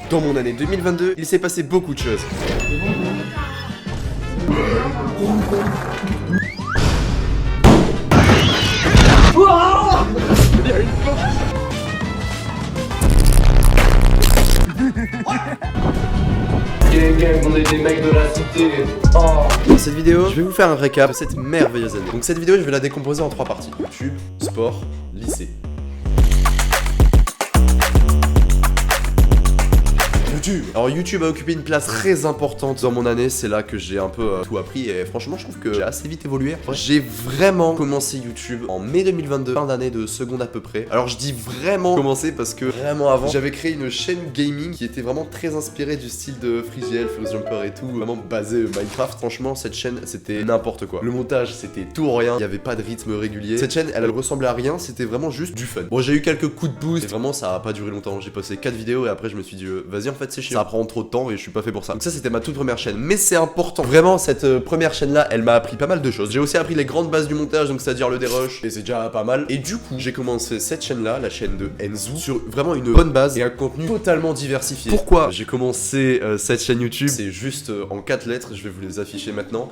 Dans mon année 2022, il s'est passé beaucoup de choses. On est des mecs de la cité. Dans cette vidéo, je vais vous faire un récap de cette merveilleuse année. Donc cette vidéo, je vais la décomposer en 3 parties. YouTube, sport, lycée. YouTube. Alors YouTube a occupé une place très importante dans mon année, c'est là que j'ai un peu tout appris et franchement je trouve que j'ai assez vite évolué. J'ai vraiment commencé YouTube en mai 2022, fin d'année de seconde à peu près. Alors je dis vraiment commencer parce que vraiment avant, j'avais créé une chaîne gaming qui était vraiment très inspirée du style de FreeGL, Force Jumper et tout, vraiment basé Minecraft. Franchement cette chaîne c'était n'importe quoi. Le montage c'était tout ou rien, il n'y avait pas de rythme régulier. Cette chaîne elle ressemblait à rien, c'était vraiment juste du fun. Bon j'ai eu quelques coups de boost et vraiment ça a pas duré longtemps. J'ai posté 4 vidéos et après je me suis dit vas-y en fait c'est chiant, ça prend trop de temps et je suis pas fait pour ça. Donc ça c'était ma toute première chaîne, mais c'est important. Vraiment cette première chaîne là, elle m'a appris pas mal de choses. J'ai aussi appris les grandes bases du montage, donc c'est-à-dire le dérush, et c'est déjà pas mal. Et du coup, j'ai commencé cette chaîne là, la chaîne de Enzo, sur vraiment une bonne base et un contenu totalement diversifié. Pourquoi j'ai commencé cette chaîne YouTube? C'est juste en 4 lettres, je vais vous les afficher maintenant.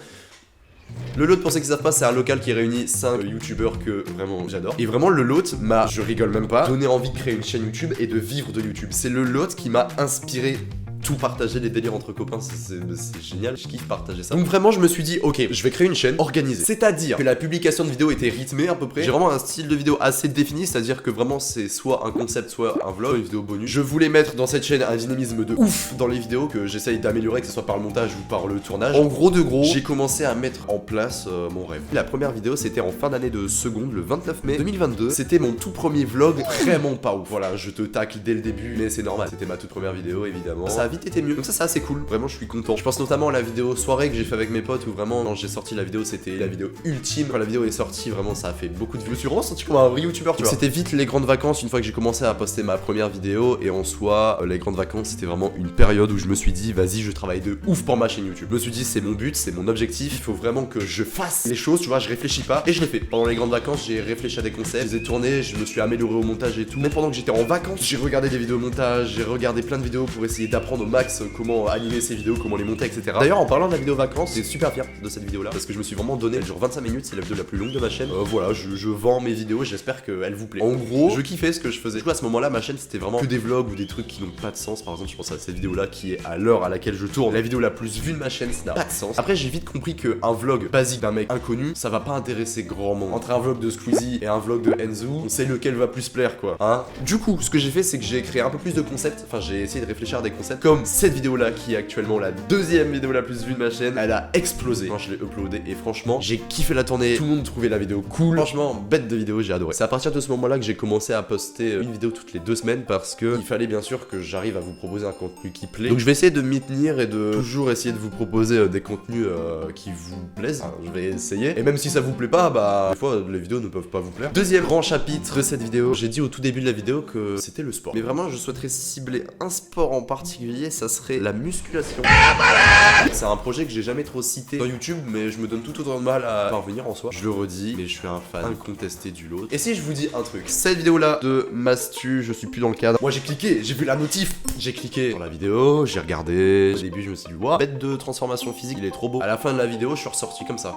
Le Lot, pour ceux qui savent pas, c'est un local qui réunit 5 youtubeurs que vraiment j'adore. Et vraiment le Lot m'a, je rigole même pas, donné envie de créer une chaîne YouTube et de vivre de YouTube. C'est le Lot qui m'a inspiré. Tout partager, les délires entre copains, c'est génial, je kiffe partager ça. Donc vraiment je me suis dit ok, je vais créer une chaîne organisée. C'est-à-dire que la publication de vidéos était rythmée à peu près. J'ai vraiment un style de vidéo assez défini, c'est-à-dire que vraiment c'est soit un concept, soit un vlog, une vidéo bonus. Je voulais mettre dans cette chaîne un dynamisme de ouf dans les vidéos que j'essaye d'améliorer, que ce soit par le montage ou par le tournage. En gros de gros, j'ai commencé à mettre en place mon rêve. La première vidéo c'était en fin d'année de seconde, le 29 mai 2022. C'était mon tout premier vlog, vraiment pas ouf. Voilà, je te tacle dès le début, mais c'est normal. C'était ma toute première vidéo évidemment. Ça a vite été mieux. Donc ça c'est assez cool, vraiment je suis content. Je pense notamment à la vidéo soirée que j'ai fait avec mes potes où vraiment quand j'ai sorti la vidéo c'était la vidéo ultime. Quand la vidéo est sortie vraiment ça a fait beaucoup de vues. Je me suis vraiment senti comme un vrai youtubeur tu vois. C'était vite les grandes vacances une fois que j'ai commencé à poster ma première vidéo et en soi les grandes vacances c'était vraiment une période où je me suis dit vas-y je travaille de ouf pour ma chaîne YouTube. Je me suis dit c'est mon but, c'est mon objectif, il faut vraiment que je fasse les choses tu vois, je réfléchis pas et je l'ai fait. Pendant les grandes vacances j'ai réfléchi à des concepts, je les ai tournés, je me suis amélioré au montage et tout. Même pendant que j'étais en vacances j'ai regardé des vidéos montage, j'ai regardé plein de vidéos pour essayer d'apprendre au max comment animer ces vidéos, comment les monter, etc. D'ailleurs, en parlant de la vidéo vacances, j'ai super fier de cette vidéo là parce que je me suis vraiment donné, elle dure 25 minutes, c'est la vidéo la plus longue de ma chaîne. Voilà, je vends mes vidéos, j'espère qu'elle vous plaît. En gros, je kiffais ce que je faisais. Du coup, à ce moment là, ma chaîne c'était vraiment que des vlogs ou des trucs qui n'ont pas de sens. Par exemple, je pense à cette vidéo là qui est à l'heure à laquelle je tourne, la vidéo la plus vue de ma chaîne, ça n'a pas de sens. Après, j'ai vite compris qu'un vlog basique d'un mec inconnu, ça va pas intéresser grand monde. Entre un vlog de Squeezie et un vlog de Enzo, on sait lequel va plus plaire quoi. Hein. Du coup, ce que j'ai fait, c'est que j'ai créé un peu plus de concepts. Enfin, j'ai essayé de réfléchir à des concepts comme cette vidéo là qui est actuellement la deuxième vidéo la plus vue de ma chaîne. Elle a explosé quand je l'ai uploadée et franchement j'ai kiffé la tournée, tout le monde trouvait la vidéo cool. Franchement bête de vidéo, j'ai adoré. C'est à partir de ce moment là que j'ai commencé à poster une vidéo toutes les 2 semaines parce que il fallait bien sûr que j'arrive à vous proposer un contenu qui plaît. Donc je vais essayer de m'y tenir et de toujours essayer de vous proposer des contenus qui vous plaisent. Enfin, je vais essayer et même si ça vous plaît pas, bah des fois les vidéos ne peuvent pas vous plaire. Deuxième grand chapitre de cette vidéo, j'ai dit au tout début de la vidéo que c'était le sport. Mais vraiment je souhaiterais cibler un sport en particulier, ça serait la musculation. C'est un projet que j'ai jamais trop cité sur YouTube, mais je me donne tout autant de mal à parvenir en soi. Je le redis, mais je suis un fan incontesté du lot. Et si je vous dis un truc, cette vidéo là de Mastu, je suis plus dans le cadre. Moi j'ai cliqué, j'ai vu la notif, j'ai cliqué sur la vidéo, j'ai regardé. Au début je me suis dit waouh, bête de transformation physique, il est trop beau. À la fin de la vidéo, je suis ressorti comme ça.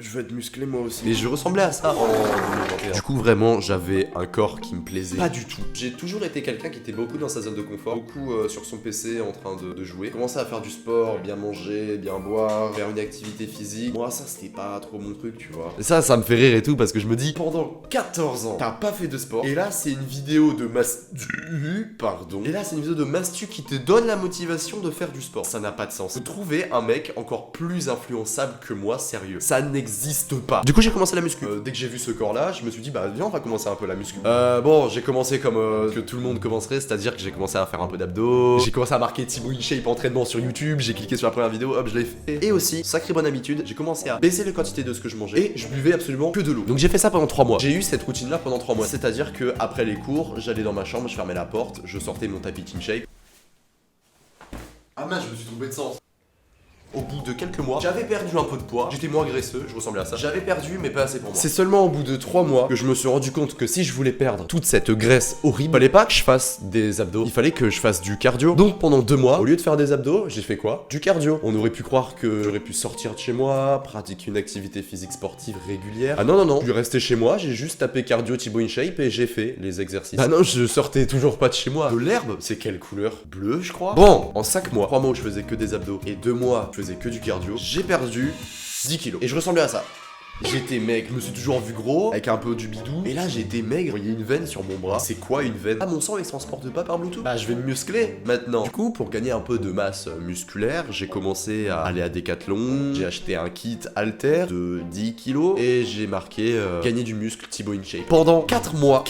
Je veux être musclé moi aussi. Mais je ressemblais à ça en 2021. Du coup vraiment j'avais un corps qui me plaisait pas du tout. J'ai toujours été quelqu'un qui était beaucoup dans sa zone de confort, beaucoup sur son PC en train de jouer. Commencer à faire du sport, bien manger, bien boire, faire une activité physique. Moi ça c'était pas trop mon truc tu vois. Et ça me fait rire et tout parce que je me dis pendant 14 ans t'as pas fait de sport. Et là c'est une vidéo de Mastu, pardon. Et là c'est une vidéo de Mastu qui te donne la motivation de faire du sport. Ça n'a pas de sens. Vous trouvez un mec encore plus influençable que moi, sérieux. Ça n'existe pas. Du coup j'ai commencé la muscu. Dès que j'ai vu ce corps là, je me suis dit bah viens on va commencer un peu la muscu. Bon j'ai commencé comme que tout le monde commencerait, c'est-à-dire que j'ai commencé à faire un peu d'abdos. J'ai commencé à marquer Thibaut InShape entraînement sur YouTube, j'ai cliqué sur la première vidéo, hop je l'ai fait. Et aussi, sacrée bonne habitude, j'ai commencé à baisser la quantité de ce que je mangeais et je buvais absolument que de l'eau. Donc j'ai fait ça pendant 3 mois. J'ai eu cette routine là pendant 3 mois. C'est-à-dire que après les cours, j'allais dans ma chambre, je fermais la porte, je sortais mon tapis InShape. Ah mince, je me suis trompé de sens. Au bout de quelques mois, j'avais perdu un peu de poids, j'étais moins graisseux, je ressemblais à ça. J'avais perdu mais pas assez pour moi. C'est seulement au bout de 3 mois que je me suis rendu compte que si je voulais perdre toute cette graisse horrible, fallait pas que je fasse des abdos, il fallait que je fasse du cardio. Donc pendant 2 mois, au lieu de faire des abdos, j'ai fait quoi? Du cardio. On aurait pu croire que j'aurais pu sortir de chez moi, pratiquer une activité physique sportive régulière. Ah non non non, je suis resté chez moi, j'ai juste tapé cardio Thibaut InShape et j'ai fait les exercices. Ah non, je sortais toujours pas de chez moi. De l'herbe, c'est quelle couleur? Bleu je crois. Bon, en 5 mois, 3 mois où je faisais que des abdos et 2 mois je faisais que du cardio, j'ai perdu 10 kilos. Et je ressemblais à ça. J'étais maigre, je me suis toujours vu gros, avec un peu du bidou. Et là j'étais maigre, il y a une veine sur mon bras. C'est quoi une veine? Ah, mon sang il se transporte pas par Bluetooth. Bah je vais me muscler maintenant. Du coup, pour gagner un peu de masse musculaire, j'ai commencé à aller à Decathlon. J'ai acheté un kit halter de 10 kilos et j'ai marqué gagner du muscle Thibaut InShape. Pendant 4 mois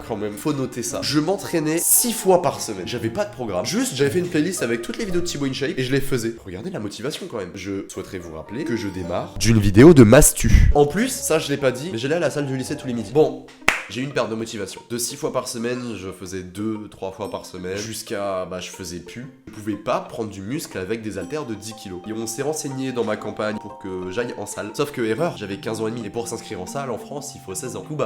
quand même, faut noter ça. Je m'entraînais 6 fois par semaine. J'avais pas de programme. Juste, j'avais fait une playlist avec toutes les vidéos de Thibaut InShape et je les faisais. Regardez la motivation quand même. Je souhaiterais vous rappeler que je démarre d'une vidéo de mastu. En plus, ça je l'ai pas dit, mais j'allais à la salle du lycée tous les midis. Bon, j'ai eu une perte de motivation. De 6 fois par semaine, je faisais 2-3 fois par semaine. Jusqu'à, je faisais plus. Je pouvais pas prendre du muscle avec des haltères de 10 kilos. Et on s'est renseigné dans ma campagne pour que j'aille en salle. Sauf que, erreur, j'avais 15 ans et demi. Et pour s'inscrire en salle en France, il faut 16 ans. Du coup,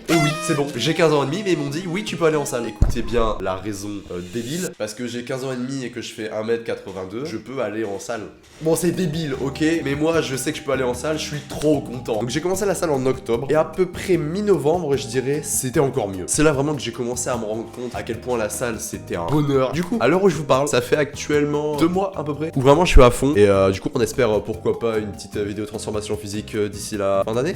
et oui, c'est bon. J'ai 15 ans et demi, mais ils m'ont dit, oui, tu peux aller en salle. Écoutez bien la raison débile. Parce que j'ai 15 ans et demi et que je fais 1m82, je peux aller en salle. Bon, c'est débile, ok? Mais moi, je sais que je peux aller en salle, je suis trop content. Donc j'ai commencé la salle en octobre. Et à peu près mi-novembre, je dirais, c'était encore mieux. C'est là vraiment que j'ai commencé à me rendre compte à quel point la salle c'était un bonheur. Du coup, à l'heure où je vous parle, ça fait actuellement 2 mois à peu près où vraiment je suis à fond. Et du coup, on espère pourquoi pas une petite vidéo transformation physique d'ici la fin d'année.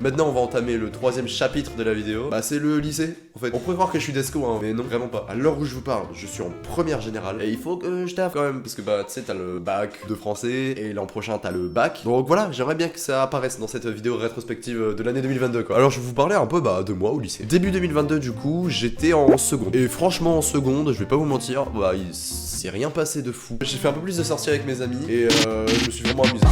Maintenant, on va entamer le 3e chapitre de la vidéo. C'est le lycée, en fait. On pourrait croire que je suis d'esco, hein, mais non, vraiment pas. À l'heure où je vous parle, je suis en première générale. Et il faut que je taffe quand même. Parce que, tu sais, t'as le bac de français. Et l'an prochain, t'as le bac. Donc voilà, j'aimerais bien que ça apparaisse dans cette vidéo rétrospective de l'année 2022, quoi. Alors, je vais vous parler un peu, de moi au lycée. Début 2022, du coup, j'étais en seconde. Et franchement, en seconde, je vais pas vous mentir, il s'est rien passé de fou. J'ai fait un peu plus de sorties avec mes amis. Et je me suis vraiment amusé.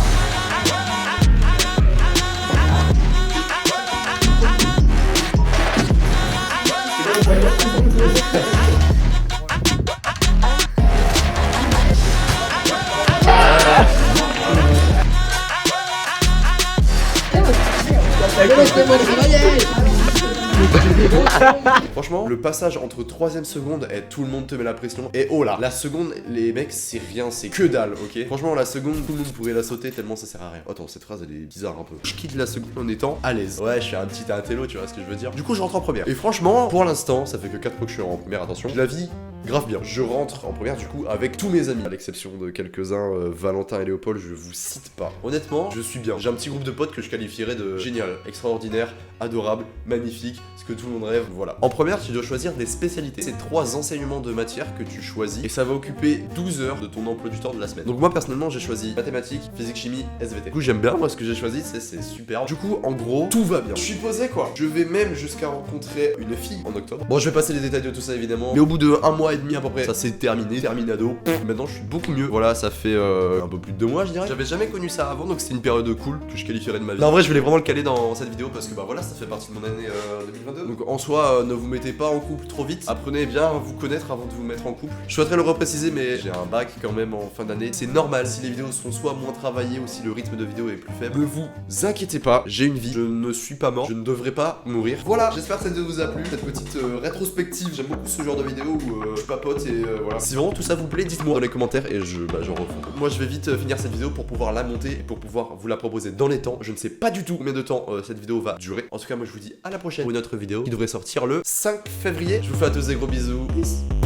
Franchement, le passage entre 3ème seconde et tout le monde te met la pression. Et oh là, la seconde, les mecs, c'est rien, c'est que dalle, ok? Franchement, la seconde, tout le monde pourrait la sauter tellement ça sert à rien. Attends, cette phrase elle est bizarre un peu. Je quitte la seconde en étant à l'aise. Ouais, je suis un petit intello, tu vois ce que je veux dire. Du coup, je rentre en première. Et franchement, pour l'instant, ça fait que 4 fois que je suis en première, attention. Je la vis grave bien. Je rentre en première du coup avec tous mes amis. À l'exception de quelques-uns, Valentin et Léopold, je vous cite pas. Honnêtement, je suis bien. J'ai un petit groupe de potes que je qualifierais de génial, extraordinaire, adorable, magnifique, ce que tout le monde rêve, voilà. En première, tu dois choisir des spécialités. C'est 3 enseignements de matière que tu choisis et ça va occuper 12 heures de ton emploi du temps de la semaine. Donc moi personnellement, j'ai choisi mathématiques, physique, chimie, SVT. Du coup, j'aime bien moi ce que j'ai choisi, c'est super. Du coup, en gros, tout va bien. Je suis posé quoi. Je vais même jusqu'à rencontrer une fille en octobre. Bon, je vais passer les détails de tout ça évidemment, mais au bout de 1 mois et demi à peu près, ça s'est terminé, terminado. Maintenant, je suis beaucoup mieux. Voilà, ça fait un peu plus de 2 mois, je dirais. J'avais jamais connu ça avant, donc c'était une période cool que je qualifierais de ma vie. Non, en vrai, je voulais vraiment le caler dans cette vidéo parce que voilà, ça fait partie de mon année 2022. Donc en soi, ne vous mettez pas en couple trop vite. Apprenez bien à vous connaître avant de vous mettre en couple. Je souhaiterais le repréciser, mais j'ai un bac quand même en fin d'année. C'est normal si les vidéos sont soit moins travaillées ou si le rythme de vidéo est plus faible. Ne vous inquiétez pas, j'ai une vie. Je ne suis pas mort. Je ne devrais pas mourir. Voilà, j'espère que cette vidéo vous a plu. Cette petite rétrospective. J'aime beaucoup ce genre de vidéo où je papote et voilà. Si vraiment tout ça vous plaît, dites-moi dans les commentaires et j'en refais. Moi, je vais vite finir cette vidéo pour pouvoir la monter et pour pouvoir vous la proposer dans les temps. Je ne sais pas du tout combien de temps cette vidéo va durer. En tout cas, moi, je vous dis à la prochaine pour une autre vidéo qui devrait sortir le 5 février. Je vous fais à tous des gros bisous. Peace.